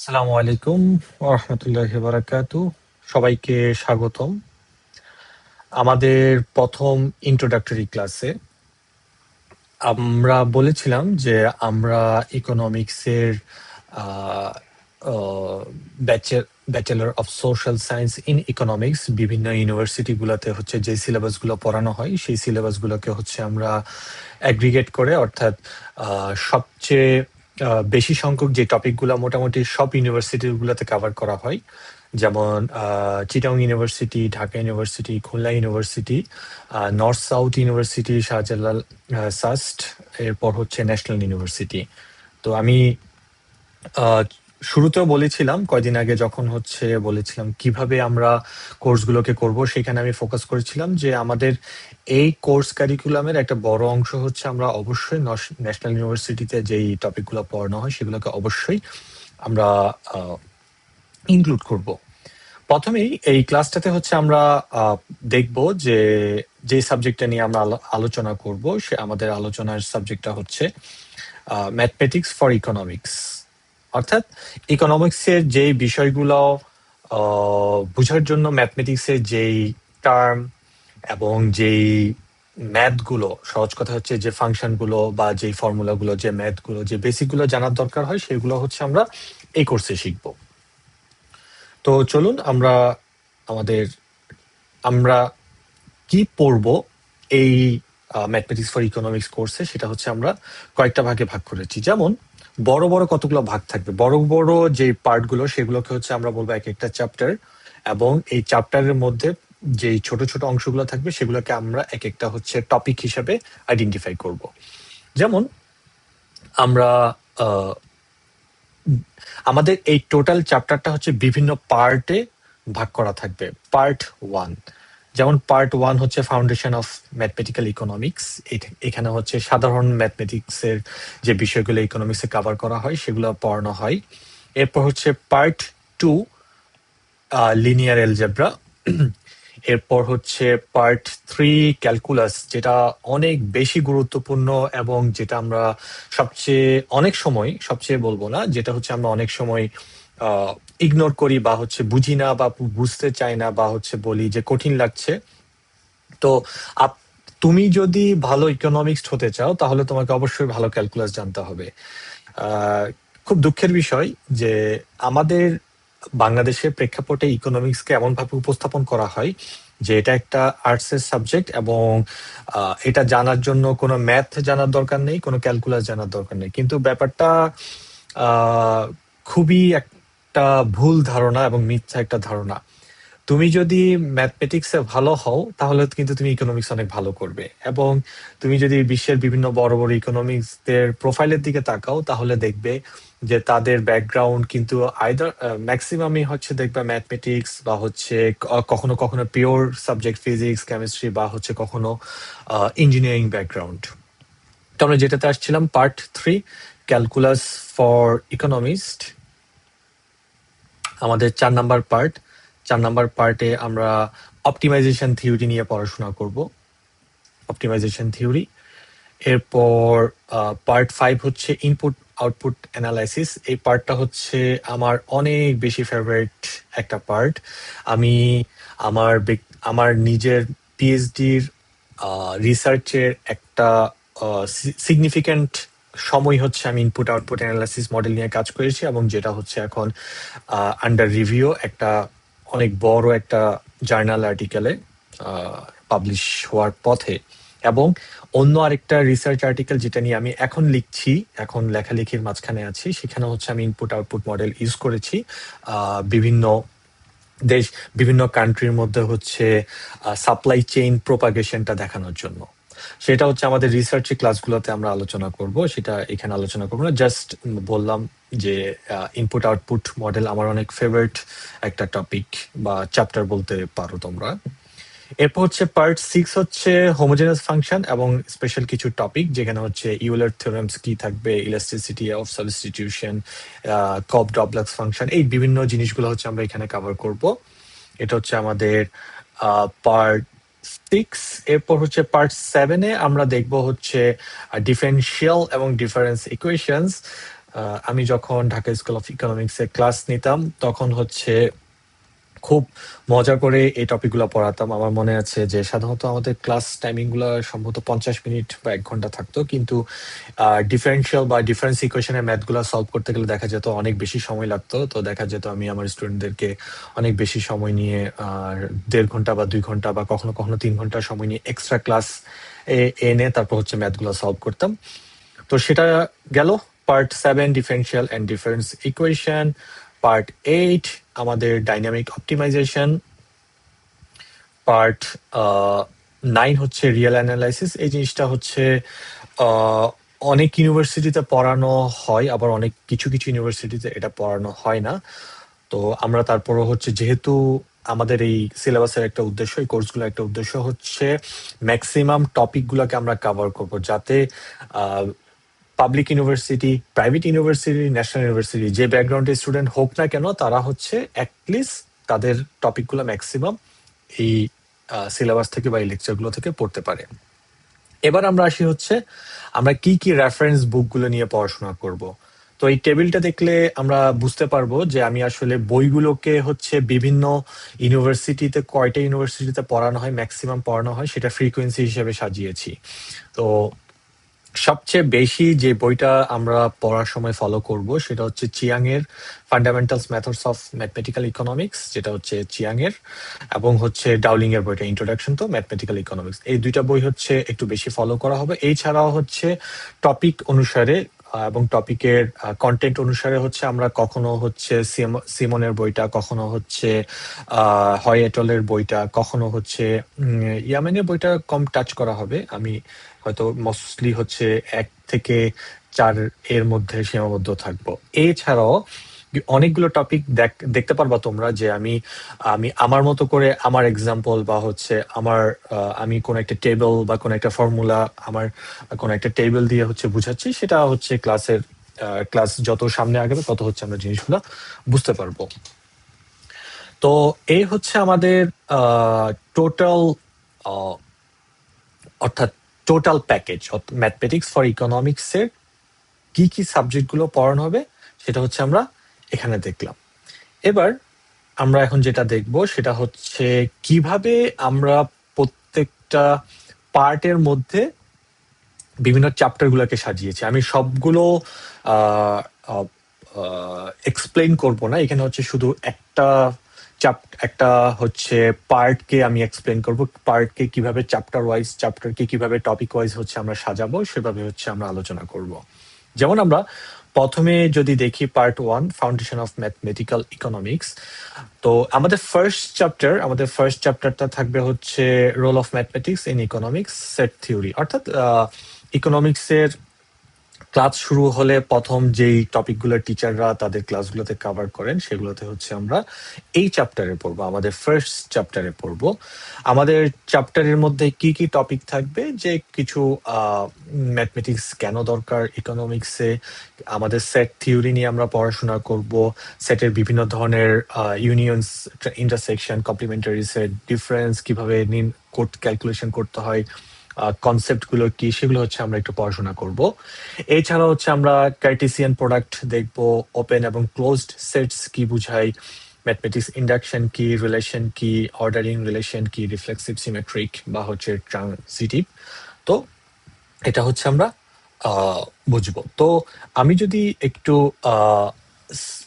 আসসালামু আলাইকুম ওরহমতুল্লাহি বারাকাতু। সবাইকে স্বাগতম আমাদের প্রথম ইন্ট্রোডাক্টরি ক্লাসে। আমরা বলেছিলাম যে আমরা ইকোনমিক্সের bachelor of social science in economics বিভিন্ন ইউনিভার্সিটিগুলোতে হচ্ছে যে সিলেবাসগুলো পড়ানো হয় সেই সিলেবাসগুলোকে হচ্ছে আমরা অ্যাগ্রিগেট করে, অর্থাৎ সবচেয়ে বেশি সংখ্যক যে টপিকগুলো মোটামুটি সব ইউনিভার্সিটিগুলোতে কভার করা হয়, যেমন Chittagong university, Dhaka university, Khulna university, north south university, Shahjalal, SUST, এরপর হচ্ছে ন্যাশনাল ইউনিভার্সিটি। তো আমি আহ, শুরুতেও বলেছিলাম, কয়দিন আগে যখন হচ্ছে বলেছিলাম কিভাবে আমরা কোর্সগুলোকে করব, সেখানে আমি ফোকাস করেছিলাম যে আমাদের এই কোর্স কারিকুলামের একটা বড় অংশ হচ্ছে আমরা অবশ্যই ন্যাশনাল ইউনিভার্সিটিতে যেই টপিকগুলো পড়ানো হয় সেগুলোকে অবশ্যই আমরা ইনক্লুড করব। প্রথমেই এই ক্লাসটাতে হচ্ছে আমরা দেখব যে যে সাবজেক্টটা নিয়ে আমরা আলোচনা করব, সে আমাদের আলোচনার সাবজেক্টটা হচ্ছে ম্যাথমেটিক্স ফর ইকোনমিক্স। অর্থাৎ ইকোনমিক্সের যেই বিষয়গুলো বোঝার জন্য ম্যাথমেটিক্সের যেই টার্ম এবং যেই ম্যাথগুলো, সহজ কথা হচ্ছে যে ফাংশনগুলো বা যেই ফর্মুলাগুলো, যে ম্যাথগুলো, যে বেসিকগুলো জানার দরকার হয়, সেগুলো হচ্ছে আমরা এই কোর্সে শিখবো। তো চলুন আমাদের আমরা কি পড়ব এই ম্যাথমেটিক্স ফর ইকোনমিক্স কোর্সে, সেটা হচ্ছে আমরা কয়েকটা ভাগে ভাগ করেছি। যেমন বড় বড় কতগুলো ভাগ থাকবে, বড় বড় যে পার্টগুলো সেগুলোকে হচ্ছে আমরা বলবো এক একটা চ্যাপ্টার, এবং এই চ্যাপ্টারের মধ্যে যেই ছোট ছোট অংশগুলো থাকবে সেগুলোকে আমরা এক একটা হচ্ছে টপিক হিসেবে আইডেন্টিফাই করব। যেমন আমরা আহ, আমাদের এই টোটাল চ্যাপ্টারটা হচ্ছে বিভিন্ন পার্টে ভাগ করা থাকবে। পার্ট ওয়ান, যেমন পার্ট ওয়ান হচ্ছে ফাউন্ডেশন অফ ম্যাথমেটিক্যাল ইকোনমিক্স। এখানে হচ্ছে সাধারণ ম্যাথমেটিক্সের যে বিষয়গুলো ইকোনমিক্সে কভার করা হয় সেগুলো পড়ানো হয়। এরপর হচ্ছে পার্ট টু, লিনিয়ার এলজেব্রা। এরপর হচ্ছে পার্ট থ্রি, ক্যালকুলাস, যেটা অনেক বেশি গুরুত্বপূর্ণ এবং যেটা আমরা অনেক সময়, সবচেয়ে বলবো না, যেটা হচ্ছে আমরা অনেক সময় ইগনোর করি বা হচ্ছে বুঝি না বা বুঝতে চাই না বা হচ্ছে বলি যে কঠিন লাগছে। তো তুমি যদি ভালো ইকোনমিক্স হতে চাও তাহলে তোমাকে অবশ্যই ভালো ক্যালকুলাস জানতে হবে। আহ, খুব দুঃখের বিষয় যে আমাদের বাংলাদেশের প্রেক্ষাপটে ইকোনমিক্সকে এমন ভাবে উপস্থাপন করা হয় যে এটা একটা আর্টসের সাবজেক্ট, এবং এটা জানার জন্য কোনো ম্যাথ জানার দরকার নেই, কোনো ক্যালকুলাস জানার দরকার নেই। কিন্তু ব্যাপারটা আহ, খুবই একটা ভুল ধারণা এবং মিথ্যা একটা ধারণা। তুমি যদি ম্যাথমেটিক্সে ভালো হও তাহলে কিন্তু তুমি ইকোনমিক্স অনেক ভালো করবে, এবং তুমি যদি বিশ্বের বিভিন্ন বড় বড় ইকোনমিক্সদের প্রোফাইলের দিকে তাকাও তাহলে দেখবে যে তাদের ব্যাকগ্রাউন্ড কিন্তু আইদার ম্যাক্সিমামই হচ্ছে দেখবে ম্যাথমেটিক্স, বা হচ্ছে কখনো কখনো পিওর সাবজেক্ট ফিজিক্স, কেমিস্ট্রি, বা হচ্ছে কখনো ইঞ্জিনিয়ারিং ব্যাকগ্রাউন্ড। তো আমরা যেটাতে আসছিলাম, part three, calculus for economist, আমাদের 4 নাম্বার পার্ট। 4 নাম্বার পার্টে আমরা অপটিমাইজেশন থিওরি নিয়ে পড়াশোনা করব, অপটিমাইজেশন থিওরি। এরপর পার্ট ফাইভ হচ্ছে ইনপুট আউটপুট অ্যানালাইসিস। এই পার্টটা হচ্ছে আমার অনেক বেশি ফেভারিট একটা পার্ট। আমি আমার নিজের পিএইচডির রিসার্চের একটা সিগনিফিক্যান্ট সময় হচ্ছে আমি ইনপুট আউটপুট অ্যানালাইসিস মডেল নিয়ে কাজ করেছি, এবং যেটা হচ্ছে এখন আন্ডার রিভিউ একটা অনেক বড় একটা জার্নাল আর্টিকেলে পাবলিশ হওয়ার পথে। এবং অন্য আরেকটা রিসার্চ আর্টিকেল যেটা নিয়ে আমি এখন লিখছি, এখন লেখালেখির মাঝখানে আছি, সেখানে হচ্ছে আমি ইনপুট আউটপুট মডেল ইউজ করেছি বিভিন্ন দেশ, বিভিন্ন কান্ট্রির মধ্যে হচ্ছে সাপ্লাই চেইন প্রোপাগেশনটা দেখানোর জন্য। সেটা হচ্ছে আমাদের রিসার্চের ক্লাসগুলোতে আমরা আলোচনা করব, সেটা এখানে আলোচনা করবো না। জাস্ট বললাম যে ইনপুট আউটপুট মডেল আমার অনেক ফেভারিট একটা টপিক বা চ্যাপ্টার বলতে পারো তোমরা। এরপর হচ্ছে পার্ট সিক্স হচ্ছে হোমোজেনাস ফাংশন এবং স্পেশাল কিছু টপিক, যেখানে হচ্ছে ইউলার থিওরেমস কি থাকবে, elasticity of substitution, Cobb Douglas function, এই বিভিন্ন জিনিসগুলো হচ্ছে আমরা এখানে কভার করব। এটা হচ্ছে আমাদের পার্ট সিক্স। এরপর হচ্ছে পার্ট সেভেনে আমরা দেখব হচ্ছে ডিফারেন্সিয়াল এবং ডিফারেন্স ইকুয়েশনস। আমি যখন ঢাকা স্কুল অফ ইকোনমিক্সে ক্লাস নিতাম তখন হচ্ছে খুব মজা করে এই টপিকগুলো পড়াতাম। আমার মনে আছে যে সাধারণত আমাদের ক্লাস টাইমিং গুলো সম্ভবত 50 মিনিট বা 1 ঘন্টা থাকতো, কিন্তু ডিফারেন্সিয়াল বা ডিফারেন্স ইকুয়েশনের ম্যাথ গুলো সলভ করতে গেলে দেখা যেত অনেক বেশি সময় লাগতো। তো দেখা যেত আমি আমার স্টুডেন্টদেরকে অনেক বেশি সময় নিয়ে 1.5 ঘন্টা বা 2 ঘন্টা বা কখনো কখনো 3 ঘন্টা সময় নিয়ে এক্সট্রা ক্লাস এনে তারপর হচ্ছে ম্যাথ গুলো সলভ করতাম। তো সেটা গেল part 7, differential and difference equation. Part 8 আমাদের ডাইনামিক অপটিমাইজেশন। পার্ট 9 হচ্ছে রিয়েল অ্যানালাইসিস। এই জিনিসটা হচ্ছে আহ, অনেক ইউনিভার্সিটিতে পড়ানো হয়, আবার অনেক কিছু কিছু ইউনিভার্সিটিতে এটা পড়ানো হয় না। তো আমরা তারপরও হচ্ছে, যেহেতু আমাদের এই সিলেবাসের একটা উদ্দেশ্য, এই কোর্সগুলোর একটা উদ্দেশ্য হচ্ছে ম্যাক্সিমাম টপিক গুলাকে আমরা কভার করব, যাতে public university, private university, national university, যে ব্যাকগ্রাউন্ডের স্টুডেন্ট হোক না কেন, তারা হচ্ছে অ্যাটলিস্ট তাদের টপিকগুলো ম্যাক্সিমাম এই সিলেবাস থেকে বা এই লেকচারগুলো থেকে পড়তে পারে। এবার আমরা আসি হচ্ছে আমরা কি কি রেফারেন্স বুকগুলো নিয়ে পড়াশোনা করব। তো এই টেবিলটা দেখলে আমরা বুঝতে পারবো যে আমি আসলে বইগুলোকে হচ্ছে বিভিন্ন ইউনিভার্সিটিতে, কয়টা ইউনিভার্সিটিতে পড়ানো হয়, ম্যাক্সিমাম পড়ানো হয়, সেটা ফ্রিকোয়েন্সি হিসেবে সাজিয়েছি। তো সবচেয়ে বেশি যে বইটা আমরা পড়ার সময় ফলো করব সেটা হচ্ছে চিয়াং এর fundamentals methods of mathematical economics, যেটা হচ্ছে চিয়াং এর, এবং হচ্ছে ডাউলিং এর বইটা ইন্ট্রোডাকশন টু ম্যাথমেটিক্যাল ইকোনমিক্স। এই দুইটা বই হচ্ছে একটু বেশি ফলো করা হবে। এই ছাড়াও হচ্ছে টপিক অনুসারে এবং টপিকের কন্টেন্ট অনুসারে হচ্ছে আমরা কখনো হচ্ছে সিমনের বইটা, কখনো হচ্ছে হয় এটলের বইটা, কখনো হচ্ছে ইয়ামেনের বইটা কম টাচ করা হবে। আমি হয়তো মোস্টলি হচ্ছে 1 থেকে 4 এর মধ্যে সীমাবদ্ধ থাকবো। এছাড়াও অনেকগুলো টপিক দেখতে পারবা তোমরা যে আমি আমি আমার মতো করে আমার এক্সাম্পল বা হচ্ছে আমার আমি কোন একটা টেবিল বা কোন একটা ফর্মুলা, আমার কোন একটা টেবিল দিয়ে হচ্ছে বুঝাচ্ছি। সেটা হচ্ছে ক্লাস যত সামনে আগাবে তত হচ্ছে আমরা জিনিসগুলো বুঝতে পারবো। তো এই হচ্ছে আমাদের টোটাল, অর্থাৎ total package mathematics for economics এর কি কি সাবজেক্ট গুলো পড়ানো হবে সেটা হচ্ছে আমরা এখানে দেখলাম। এবার আমরা এখন যেটা দেখব সেটা হচ্ছে কিভাবে আমরা প্রত্যেকটা পার্টের মধ্যে বিভিন্ন চ্যাপ্টার গুলোকে সাজিয়েছি। আমি সবগুলো এক্সপ্লেইন করব না, এখানে হচ্ছে শুধু একটা হচ্ছে পার্টকে আমি এক্সপ্লেন করব, পার্টকে কিভাবে চ্যাপ্টার ওয়াইজ, চ্যাপ্টারকে কিভাবে টপিক ওয়াইজ হচ্ছে আমরা সাজাবো, সেভাবে হচ্ছে আমরা আলোচনা করব। যেমন আমরা প্রথমে যদি দেখি part 1, foundation of mathematical economics. তো আমাদের ফার্স্ট চ্যাপ্টারটা থাকবে হচ্ছে role of mathematics in economics set theory. অর্থাৎ ইকোনমিক্সের ক্লাস শুরু হলে প্রথম যেই টপিকগুলো টিচাররা তাদের ক্লাসগুলোতে কভার করেন সেগুলোতে হচ্ছে আমরা এই চ্যাপ্টারে পড়বো, আমাদের ফার্স্ট চ্যাপ্টারে পড়বো। আমাদের চ্যাপ্টারের মধ্যে কি কি টপিক থাকবে, যে কিছু ম্যাথমেটিক্স কেন দরকার ইকোনমিক্সে, আমাদের সেট থিওরি নিয়ে আমরা পড়াশোনা করব, সেটের বিভিন্ন ধরনের unions, intersection, complimentary set, difference কিভাবে ক্যালকুলেশন করতে হয়, কনসেপ্ট গুলো কি, সেগুলো হচ্ছে আমরা একটু পড়াশোনা করব। এছাড়া হচ্ছে আমরা কার্টেসিয়ান প্রোডাক্ট দেখব, ওপেন এবং ক্লোজড সেটস কি বুঝায়, ম্যাথমেটিক্স ইন্ডাকশন কি, রিলেশন কি, অর্ডারিং রিলেশন কি, রিফ্লেক্সিভ সিমেট্রিক বা হচ্ছে ট্রানজিটিভ। তো এটা হচ্ছে আমরা আহ, বুঝবো। তো আমি যদি একটু আহ, স-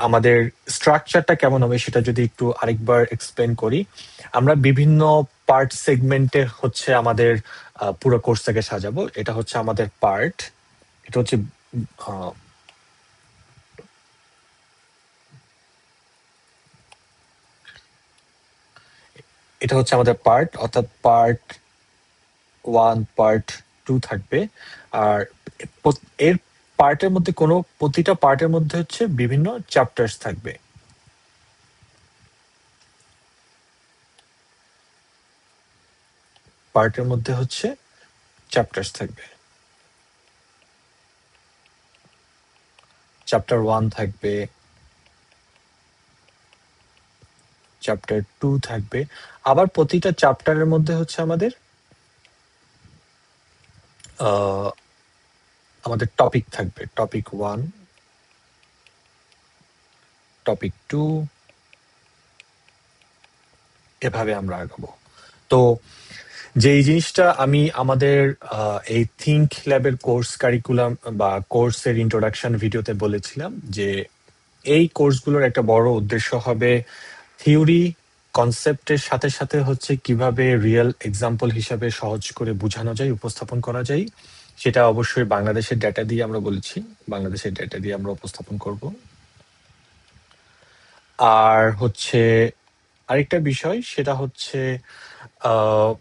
আমাদের স্ট্রাকচারটা কেমন হবে সেটা যদি একটু আরেকবার এক্সপ্লেন করি। আমরা বিভিন্ন পার্ট সেগমেন্টে হচ্ছে আমাদের পুরো কোর্সটাকে সাজাবো। এটা হচ্ছে আমাদের পার্ট, এটা হচ্ছে আহ, এটা হচ্ছে আমাদের পার্ট, অর্থাৎ পার্ট 1, পার্ট 2 থাকবে। আর এর পার্টের মধ্যে প্রতিটা পার্টের মধ্যে হচ্ছে বিভিন্ন চ্যাপ্টার্স থাকবে। পার্টের মধ্যে হচ্ছে চ্যাপ্টার্স থাকবে। চ্যাপ্টার 1 থাকবে, চ্যাপ্টার 2 থাকবে। আবার প্রতিটা চ্যাপ্টারের মধ্যে হচ্ছে আমাদের আমাদের টপিক থাকবে টপিক 1, টপিক 2, এভাবে আমরা আগাবো। তো যেই জিনিসটা আমি আমাদের এই থিঙ্ক ল্যাবের কোর্স কারিকুলাম বা কোর্সের ইন্ট্রোডাকশন ভিডিওতে বলেছিলাম যে এই কোর্সগুলোর একটা বড় উদ্দেশ্য হবে থিওরি কনসেপ্টের সাথে সাথে হচ্ছে কিভাবে রিয়েল এক্সাম্পল হিসাবে সহজ করে বোঝানো যায়, উপস্থাপন করা যায়। সেটা অবশ্যই বাংলাদেশের ডেটা দিয়ে আমরা বলেছি, বাংলাদেশের ডেটা দিয়ে আমরা উপস্থাপন করব। আর হচ্ছে আরেকটা বিষয়, সেটা হচ্ছে আহ,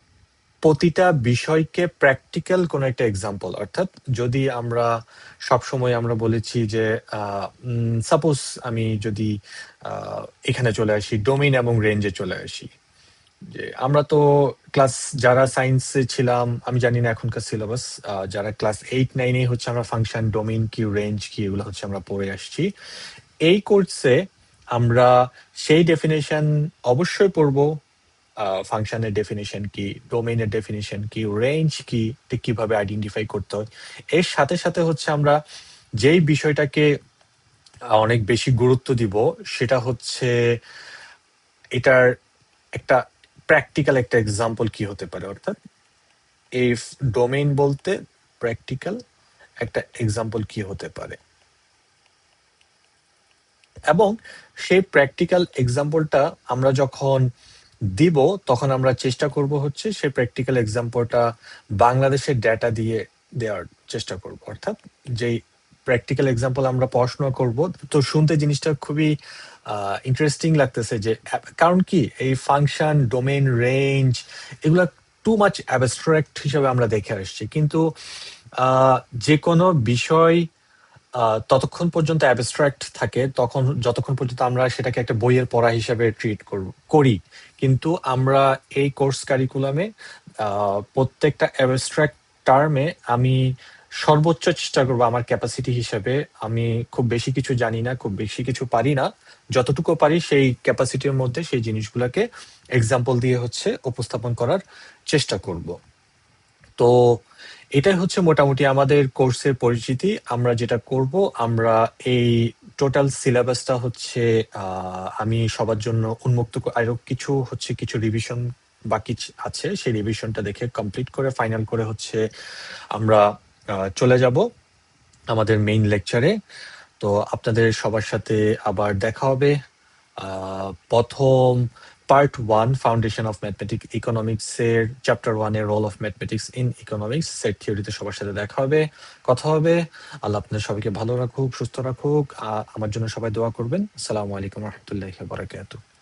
প্রতিটা বিষয়কে প্র্যাকটিক্যাল কোনো একটা এক্সাম্পল, অর্থাৎ যদি আমরা সবসময় আমরা বলেছি যে সাপোজ আমি যদি এখানে চলে আসি ডোমেইন এবং রেঞ্জে চলে আসি, যে আমরা তো ক্লাস যারা সায়েন্সে ছিলাম, আমি জানি না এখনকার সিলেবাস, যারা ক্লাস 8-9 হচ্ছে আমরা ফাংশন ডোমেইন কি রেঞ্জ কি এগুলো হচ্ছে আমরা পড়ে আসছি। এই কোর্সে আমরা সেই ডেফিনেশন অবশ্যই পড়বো, ফাংশনের ডেফিনেশন কি, ডোমেইনের ডেফিনেশন কি, রেঞ্জ কি, এটা কিভাবে আইডেন্টিফাই করতে হয়। এর সাথে সাথে হচ্ছে আমরা যেই বিষয়টাকে অনেক বেশি গুরুত্ব দিব সেটা হচ্ছে এটার একটা প্র্যাকটিক্যাল একটা এক্সাম্পল কি হতে পারে, অর্থাৎ এই ডোমেইন বলতে প্র্যাকটিক্যাল একটা এক্সাম্পল কি হতে পারে, এবং সেই প্র্যাকটিক্যাল এক্সাম্পলটা আমরা যখন দিব তখন আমরা চেষ্টা করব হচ্ছে সেই প্র্যাকটিক্যাল এক্সাম্পলটা বাংলাদেশের ডেটা দিয়ে দেওয়ার চেষ্টা করব। অর্থাৎ যেই প্র্যাকটিক্যাল এক্সাম্পল আমরা পড়াশোনা করব, তো শুনতে জিনিসটা খুবই ইন্টারেস্টিং লাগতেছে, যে কারণ কি এই ফাংশন ডোমেইন রেঞ্জ এগুলা টু মাচ অ্যাবস্ট্রাক্ট হিসেবে আমরা দেখে আসছি, কিন্তু যে কোনো বিষয় ততক্ষণ পর্যন্ত অ্যাবস্ট্রাক্ট থাকে তখন যতক্ষণ পর্যন্ত আমরা সেটাকে একটা বইয়ের পড়া হিসেবে ট্রিট করি। কিন্তু আমরা এই কোর্স কারিকুলামে প্রত্যেকটা অ্যাবস্ট্রাক্ট টার্মে আমি সর্বোচ্চ চেষ্টা করবো আমার ক্যাপাসিটি হিসেবে। আমি খুব বেশি কিছু জানি না, খুব বেশি কিছু পারি না, যতটুকু পারি সেই ক্যাপাসিটির মধ্যে সেই জিনিসগুলোকে এক্সাম্পল দিয়ে হচ্ছে উপস্থাপন করার চেষ্টা করব। তো এটাই হচ্ছে মোটামুটি আমাদের কোর্সের পরিচিতি। আমরা যেটা করব, আমরা এই টোটাল সিলেবাসটা হচ্ছে আমি সবার জন্য উন্মুক্ত আরো কিছু হচ্ছে কিছু রিভিশন বাকি আছে, সেই রিভিশনটা দেখে কমপ্লিট করে ফাইনাল করে হচ্ছে আমরা চলে যাব আমাদের মেইন লেকচারে। তো আপনাদের সবার সাথে আবার দেখা হবে প্রথম part 1 foundation of mathematics economics এর চ্যাপ্টার 1 এর role of mathematics in economics set থিওরিতে সবার সাথে দেখা হবে, কথা হবে। আল্লাহ আপনাদের সবাইকে ভালো রাখুক, সুস্থ রাখুক। আমার জন্য সবাই দোয়া করবেন। আসসালামু আলাইকুম রহমতুল্লাহি ওয়া বারাকাতুহু।